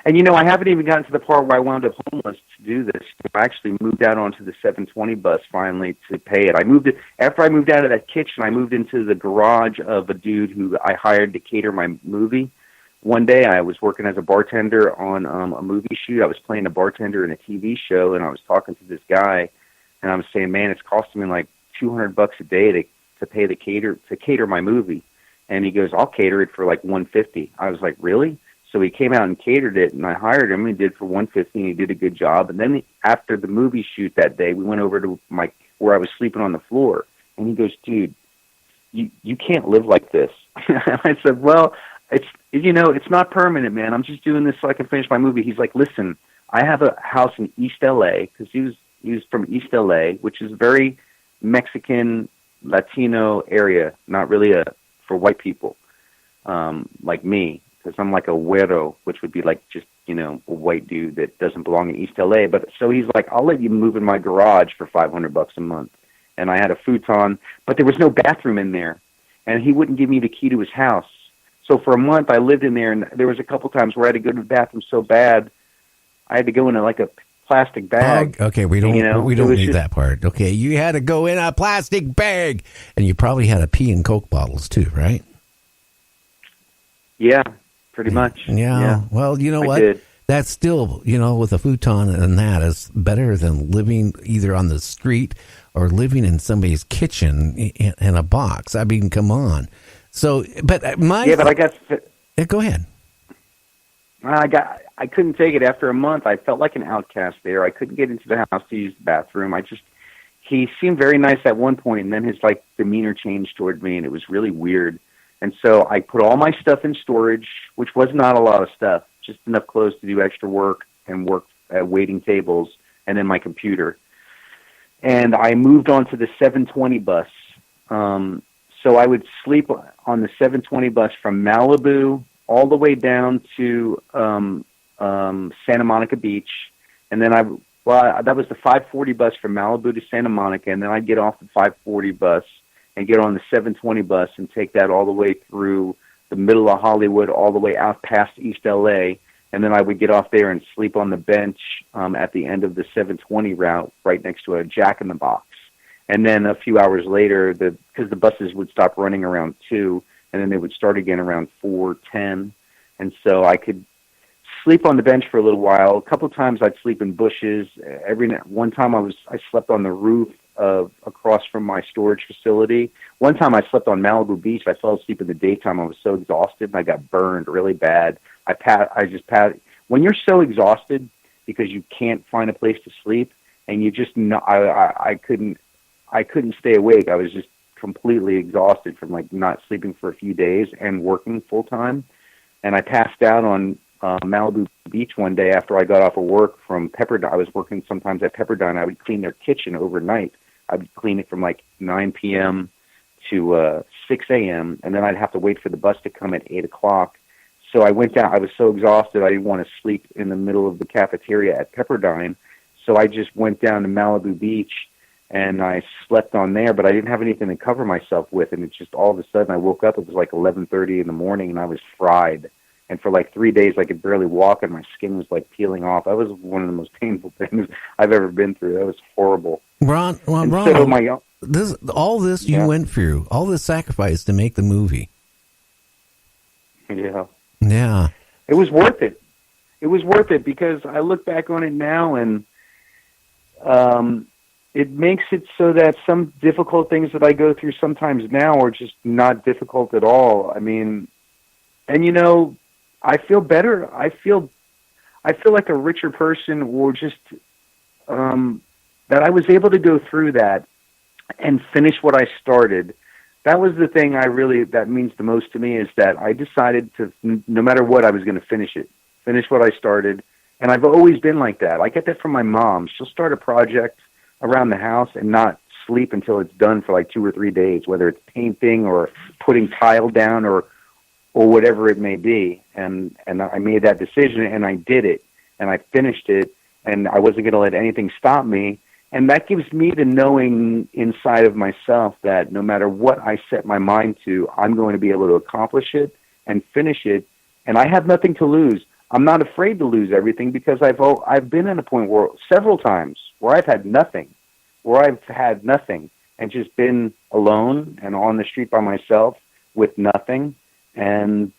And I haven't even gotten to the part where I wound up homeless to do this. I actually moved out onto the 720 bus finally to pay it. After I moved out of that kitchen. I moved into the garage of a dude who I hired to cater my movie. One day I was working as a bartender on a movie shoot. I was playing a bartender in a TV show, and I was talking to this guy, and I was saying, man, it's costing me like $200 a day to pay the cater my movie. And he goes, I'll cater it for like $150. I was like, really? So he came out and catered it, and I hired him. He did for $150, and he did a good job. And then after the movie shoot that day, we went over to where I was sleeping on the floor, and he goes, dude, you can't live like this. I said, well, it's not permanent, man. I'm just doing this so I can finish my movie. He's like, listen, I have a house in East LA, because he was from East LA, which is very Mexican, Latino area, not really for white people like me, because I'm like a güero, which would be like just, a white dude that doesn't belong in East LA. But so he's like, I'll let you move in my garage for $500 a month. And I had a futon, but there was no bathroom in there, and he wouldn't give me the key to his house. So for a month I lived in there, and there was a couple times where I had to go to the bathroom so bad I had to go in like a plastic bag. Oh, okay, we don't need that part. Okay, you had to go in a plastic bag, and you probably had to pee in Coke bottles too, right? Yeah, pretty much. Yeah. Well, you know what? Did. That's still, with a futon and that is better than living either on the street or living in somebody's kitchen in a box. I mean, come on. So, but I got. Go ahead. I couldn't take it. After a month, I felt like an outcast there. I couldn't get into the house to use the bathroom. He seemed very nice at one point, and then his demeanor changed toward me, and it was really weird. And so I put all my stuff in storage, which was not a lot of stuff, just enough clothes to do extra work and work at waiting tables, and then my computer. And I moved on to the 720 bus. So I would sleep on the 720 bus from Malibu all the way down to Santa Monica Beach, and then that was the 540 bus from Malibu to Santa Monica, and then I'd get off the 540 bus and get on the 720 bus and take that all the way through the middle of Hollywood, all the way out past East LA, and then I would get off there and sleep on the bench at the end of the 720 route, right next to a Jack in the Box. And then a few hours later, because the buses would stop running around 2, and then they would start again around 4:10, and so I could sleep on the bench for a little while. A couple of times I'd sleep in bushes. One time I slept on the roof across from my storage facility. One time I slept on Malibu Beach. I fell asleep in the daytime. I was so exhausted, and I got burned really bad. When you're so exhausted because you can't find a place to sleep, and you just I couldn't stay awake. I was just completely exhausted from not sleeping for a few days and working full time. And I passed out on Malibu Beach one day after I got off of work from Pepperdine. I was working sometimes at Pepperdine. I would clean their kitchen overnight. I would clean it from 9 p.m. to 6 a.m. and then I'd have to wait for the bus to come at 8 o'clock. So I went down. I was so exhausted I didn't want to sleep in the middle of the cafeteria at Pepperdine. So I just went down to Malibu Beach and I slept on there, but I didn't have anything to cover myself with. And it's just all of a sudden I woke up, it was 11:30 in the morning, and I was fried. And for 3 days I could barely walk, and my skin was peeling off. That was one of the most painful things I've ever been through. That was horrible. Ron, all this you went through, all this sacrifice to make the movie. Yeah. Yeah. It was worth it. It was worth it because I look back on it now, and it makes it so that some difficult things that I go through sometimes now are just not difficult at all. I mean, and I feel better. I feel like a richer person, or just that I was able to go through that and finish what I started. That was the thing that means the most to me, is that I decided to, no matter what, I was going to finish what I started. And I've always been like that. I get that from my mom. She'll start a project around the house and not sleep until it's done for 2 or 3 days, whether it's painting or putting tile down or whatever it may be. And I made that decision, and I did it, and I finished it, and I wasn't going to let anything stop me. And that gives me the knowing inside of myself that no matter what I set my mind to, I'm going to be able to accomplish it and finish it. And I have nothing to lose. I'm not afraid to lose everything because I've been at a point where several times where I've had nothing, and just been alone and on the street by myself with nothing, and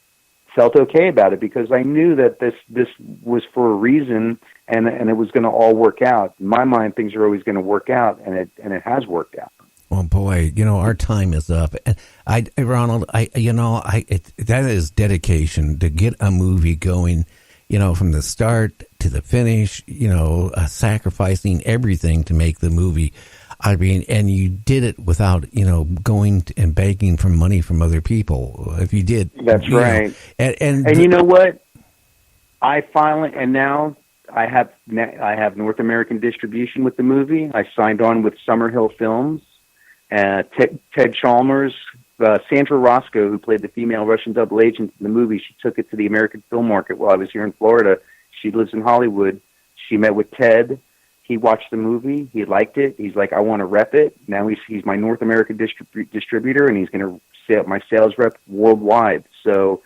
felt okay about it because I knew that this was for a reason, and it was going to all work out. In my mind, things are always going to work out, and it has worked out. Oh boy, our time is up. And Ronald, that is dedication to get a movie going, from the start to the finish, sacrificing everything to make the movie. I mean, and you did it without, going and begging for money from other people. If you did, that's right. And you know what? Now I have North American distribution with the movie. I signed on with Summerhill Films. Ted Chalmers, Sandra Roscoe, who played the female Russian double agent in the movie, she took it to the American film market while I was here in Florida. She lives in Hollywood. She met with Ted. He watched the movie. He liked it. He's like, I want to rep it. Now he's my North American distributor, and he's going to set my sales rep worldwide. So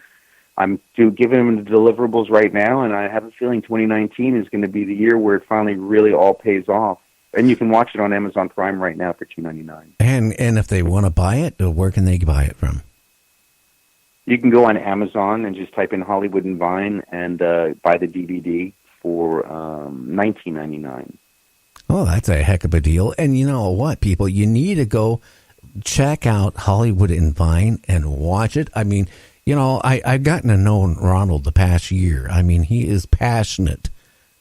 I'm giving him the deliverables right now, and I have a feeling 2019 is going to be the year where it finally really all pays off. And you can watch it on Amazon Prime right now for $2.99. And if they want to buy it, where can they buy it from? You can go on Amazon and just type in Hollywood and Vine and buy the DVD for $19.99. Oh, that's a heck of a deal. And you know what, people? You need to go check out Hollywood and Vine and watch it. I mean, I've gotten to know Ronald the past year. I mean, he is passionate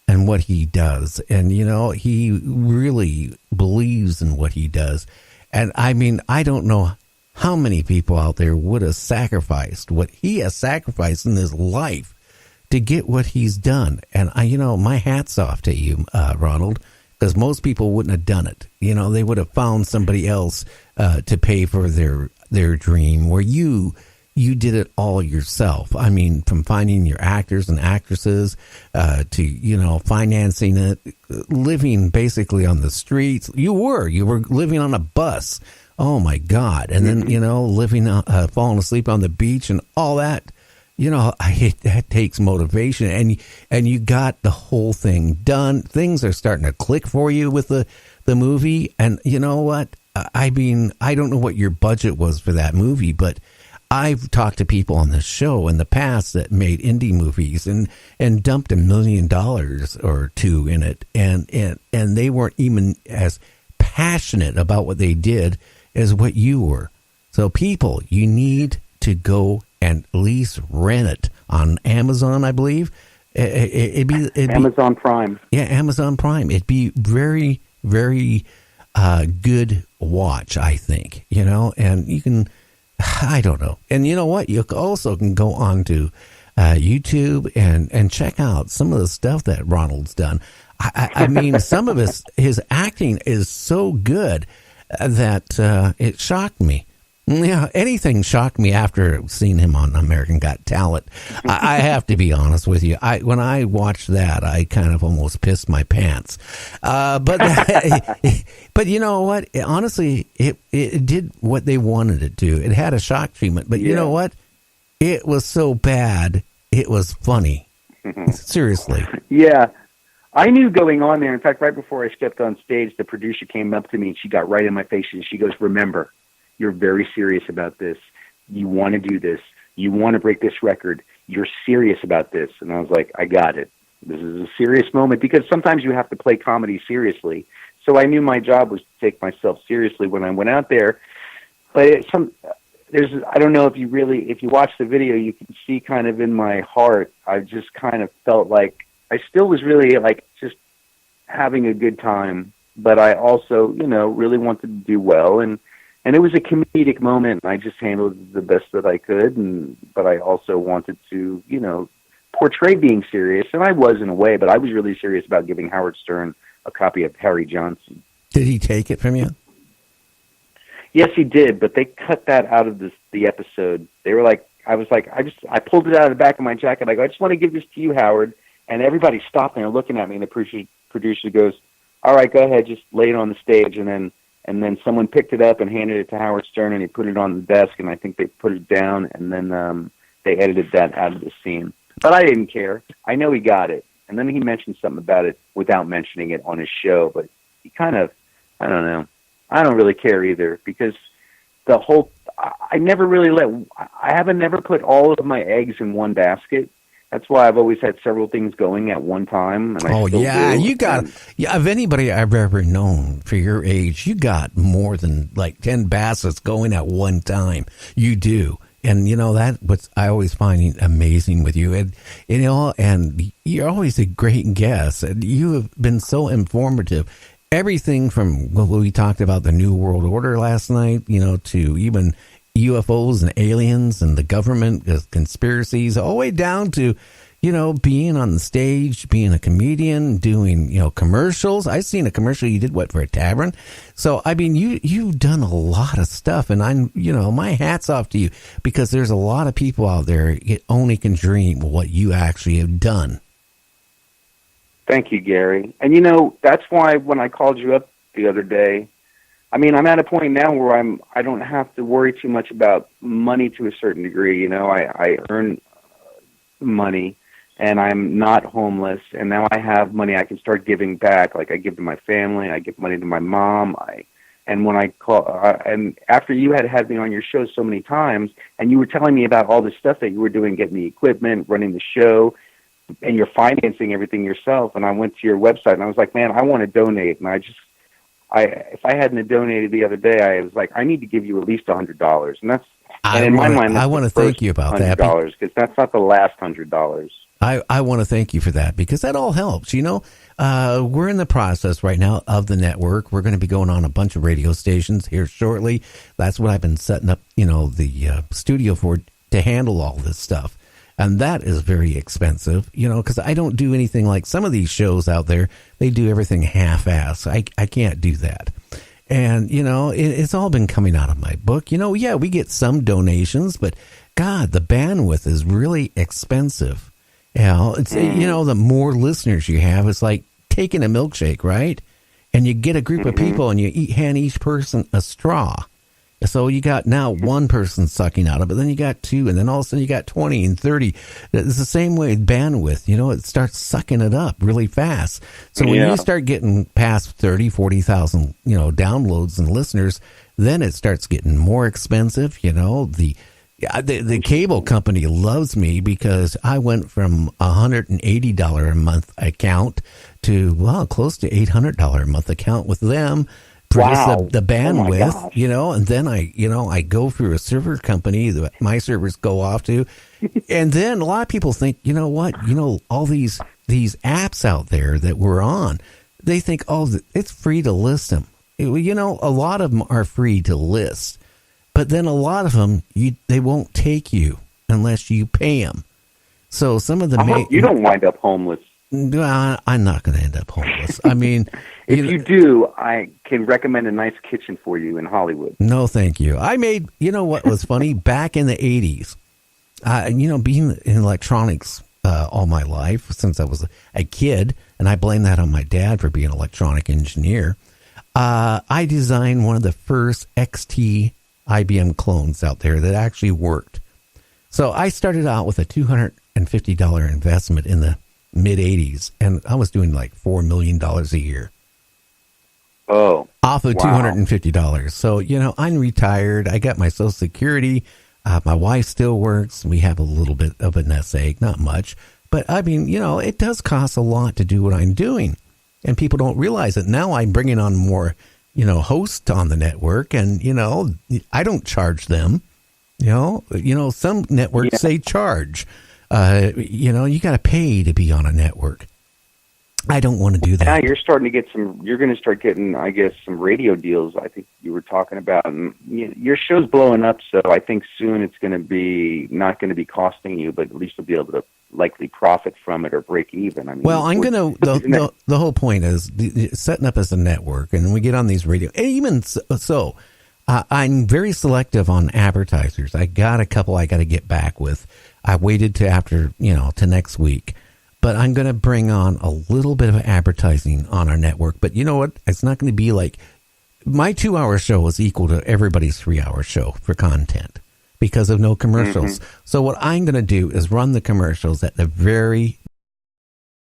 and what he does. And, he really believes in what he does. And I mean, I don't know how many people out there would have sacrificed what he has sacrificed in his life to get what he's done. And my hat's off to you, Ronald, because most people wouldn't have done it. They would have found somebody else to pay for their dream, where you did it all yourself. I mean, from finding your actors and actresses to, financing it, living basically on the streets. You were living on a bus. Oh, my God. And then, living, falling asleep on the beach and all that. That takes motivation. And you got the whole thing done. Things are starting to click for you with the movie. And you know what? I mean, I don't know what your budget was for that movie, but I've talked to people on the show in the past that made indie movies and dumped $1 million or two in it, and they weren't even as passionate about what they did as what you were. So people, you need to go and at least rent it on Amazon, I believe. It'd be Amazon Prime. Yeah, Amazon Prime. It'd be very, very good watch, I think. And you can. I don't know. And you know what? You also can go on to YouTube and check out some of the stuff that Ronald's done. I mean, some of his acting is so good that it shocked me. Yeah, anything shocked me after seeing him on American Got Talent. I have to be honest with you. When I watched that, I kind of almost pissed my pants. But you know what? Honestly, it did what they wanted it to. It had a shock treatment. But you know what? It was so bad, it was funny. Seriously. Yeah. I knew going on there. In fact, right before I stepped on stage, the producer came up to me and she got right in my face and she goes, "Remember, you're very serious about this. You want to do this. You want to break this record. You're serious about this." And I was like, I got it. This is a serious moment, because sometimes you have to play comedy seriously. So I knew my job was to take myself seriously when I went out there. But I don't know if you watch the video, you can see kind of in my heart, I just kind of felt like I still was really like just having a good time, but I also, really wanted to do well. And it was a comedic moment, and I just handled it the best that I could. But I also wanted to, portray being serious, and I was in a way, but I was really serious about giving Howard Stern a copy of Harry Johnson. Did he take it from you? Yes, he did, but they cut that out of the episode. They were like, I pulled it out of the back of my jacket. I go, "I just want to give this to you, Howard." And everybody stopped and they're looking at me, and the producer goes, "All right, go ahead, just lay it on the stage." And then someone picked it up and handed it to Howard Stern, and he put it on the desk, and I think they put it down, and then they edited that out of the scene. But I didn't care. I know he got it. And then he mentioned something about it without mentioning it on his show. But he kind of, I don't know. I don't really care either, because the whole, I never really I haven't never put all of my eggs in one basket. That's why I've always had several things going at one time. And I still do. You got, of anybody I've ever known for your age, you got more than like 10 baskets going at one time. You do. And, you know, that's what I always find amazing with you. And, you know, and you're always a great guest. And you have been so informative. Everything from what we talked about, the New World Order last night, you know, to even UFOs and aliens and the government conspiracies, all the way down to, you know, being on the stage, being a comedian, doing, you know, commercials. I seen a commercial you did, for a tavern. So, I mean, you've done a lot of stuff, and I'm, you know, my hat's off to you, because there's a lot of people out there that only can dream what you actually have done. Thank you, Gary. And, you know, that's why when I called you up the other day, I mean, I'm at a point now where I don't have to worry too much about money to a certain degree. You know, I earn money, and I'm not homeless, and now I have money I can start giving back. Like, I give to my family, I give money to my mom. And when I call, and after you had me on your show so many times, and you were telling me about all the stuff that you were doing, getting the equipment, running the show, and you're financing everything yourself. And I went to your website, and I was like, man, I want to donate. And if I hadn't donated the other day, I was like, I need to give you at least $100. And that's, and in my mind, I want to thank you about that, because that's not the last $100. I want to thank you for that, because that all helps. You know, we're in the process right now of the network. We're going to be going on a bunch of radio stations here shortly. That's what I've been setting up, you know, the studio for, to handle all this stuff. And that is very expensive, you know, because I don't do anything like some of these shows out there. They do everything half-ass. I can't do that. And, you know, it's all been coming out of my book. You know, yeah, we get some donations, but, God, the bandwidth is really expensive. You know, it's, you know, the more listeners you have, it's like taking a milkshake, right? And you get a group of people and you hand each person a straw. So you got now one person sucking out of it, then you got two, and then all of a sudden you got 20 and 30. It's the same way with bandwidth. You know, it starts sucking it up really fast. So when you start getting past 30, 40,000, you know, downloads and listeners, then it starts getting more expensive. You know, the cable company loves me because I went from $180 a month account to, well, close to $800 a month account with them. Wow. The bandwidth, you know, and then I go through a server company that my servers go off to. And then a lot of people think, you know what, you know, all these apps out there that we're on, they think, oh, it's free to list them. You know, a lot of them are free to list, but then a lot of them, they won't take you unless you pay them. So some of the you don't wind up homeless. I'm not going to end up homeless. I mean, if you do, I can recommend a nice kitchen for you in Hollywood. No, thank you. I made, you know what was funny? Back in the 80s, you know, being in electronics all my life since I was a kid, and I blame that on my dad for being an electronic engineer, I designed one of the first XT IBM clones out there that actually worked. So I started out with a $250 investment in the mid-'80s, and I was doing like $4 million a year. Oh, off of $250. So, you know, I'm retired. I got my Social Security. My wife still works. We have a little bit of a nest egg, not much. But, I mean, you know, it does cost a lot to do what I'm doing. And people don't realize it. Now I'm bringing on more, you know, hosts on the network. And, you know, I don't charge them. You know, some networks, they charge. You know, you got to pay to be on a network. I don't want to do that. Now you're starting to get you're going to start getting, I guess, some radio deals. I think you were talking about, and your show's blowing up. So I think soon it's going to be not going to be costing you, but at least you'll be able to likely profit from it or break even. I mean, well, I'm going to, the whole point is setting up as a network, and we get on these radio, even so, I'm very selective on advertisers. I got a couple I got to get back with. I waited to after, you know, to next week. But I'm going to bring on a little bit of advertising on our network. But you know what? It's not going to be like my 2-hour show is equal to everybody's 3-hour show for content because of no commercials. So what I'm going to do is run the commercials at the very